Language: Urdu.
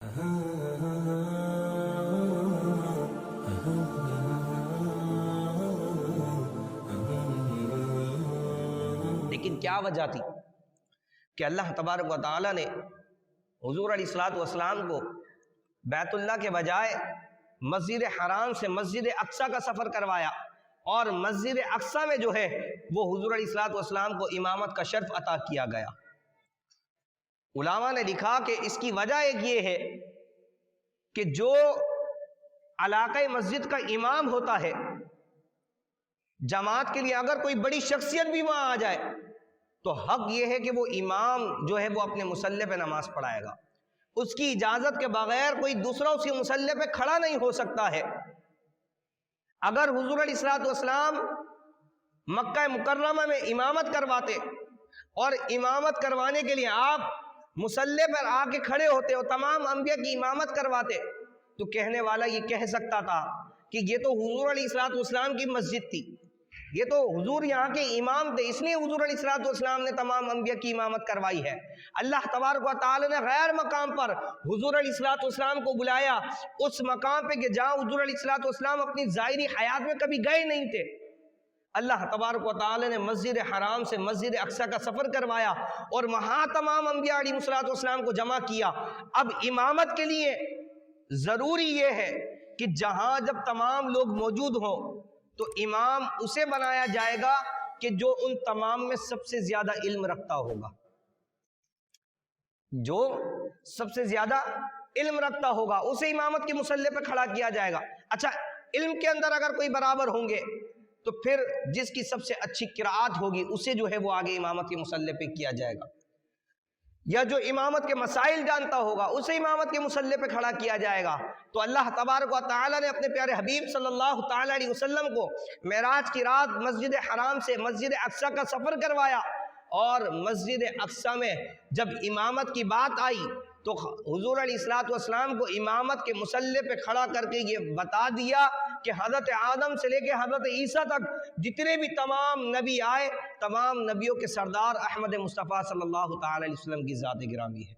لیکن کیا وجہ تھی کہ اللہ تبارک و تعالیٰ نے حضور علیہ الصلوۃ والسلام کو بیت اللہ کے بجائے مسجد حرام سے مسجد اقصیٰ کا سفر کروایا، اور مسجد اقصیٰ میں جو ہے وہ حضور علیہ الصلوۃ والسلام کو امامت کا شرف عطا کیا گیا؟ علماء نے لکھا کہ اس کی وجہ ایک یہ ہے کہ جو علاقہ مسجد کا امام ہوتا ہے، جماعت کے لیے اگر کوئی بڑی شخصیت بھی وہاں آ جائے تو حق یہ ہے کہ وہ امام جو ہے وہ اپنے مصلی پہ نماز پڑھائے گا، اس کی اجازت کے بغیر کوئی دوسرا اس کے مصلی پہ کھڑا نہیں ہو سکتا ہے۔ اگر حضور علیہ الصلوۃ والسلام مکہ مکرمہ میں امامت کرواتے اور امامت کروانے کے لیے آپ مصلی پر آ کے کھڑے ہوتے اور تمام انبیاء کی امامت کرواتے تو کہنے والا یہ کہہ سکتا تھا کہ یہ تو حضور علیہ الصلوۃ والسلام کی مسجد تھی، یہ تو حضور یہاں کے امام تھے، اس لیے حضور علیہ الصلوۃ والسلام نے تمام انبیاء کی امامت کروائی ہے۔ اللہ تبارک و تعالی نے غیر مقام پر حضور علیہ الصلوۃ والسلام کو بلایا، اس مقام پہ کہ جہاں حضور علیہ الصلوۃ والسلام اپنی ظاہری حیات میں کبھی گئے نہیں تھے۔ اللہ تبارک و تعالی نے مسجد حرام سے مسجد اقصیٰ کا سفر کروایا اور وہاں تمام انبیاء علیہ الصلوۃ والسلام کو جمع کیا۔ اب امامت کے لیے ضروری یہ ہے کہ جہاں جب تمام لوگ موجود ہوں تو امام اسے بنایا جائے گا کہ جو ان تمام میں سب سے زیادہ علم رکھتا ہوگا، جو سب سے زیادہ علم رکھتا ہوگا اسے امامت کے مصلی پہ کھڑا کیا جائے گا۔ اچھا، علم کے اندر اگر کوئی برابر ہوں گے تو پھر جس کی سب سے اچھی قرآت ہوگی اسے جو ہے وہ آگے امامت کے مصلی پہ کیا جائے گا، یا جو امامت کے مسائل جانتا ہوگا اسے امامت کے مصلی پہ کھڑا کیا جائے گا۔ تو اللہ تبارک و تعالی نے اپنے پیارے حبیب صلی اللہ تعالی علیہ وسلم کو معراج کی رات مسجد حرام سے مسجد اقصیٰ کا سفر کروایا، اور مسجد اقصیٰ میں جب امامت کی بات آئی تو حضور علیہ الصلوۃ والسلام کو امامت کے مصلی پہ کھڑا کر کے یہ بتا دیا کہ حضرت آدم سے لے کے حضرت عیسیٰ تک جتنے بھی تمام نبی آئے، تمام نبیوں کے سردار احمد مصطفیٰ صلی اللہ تعالی علیہ وسلم کی ذات گرامی ہے۔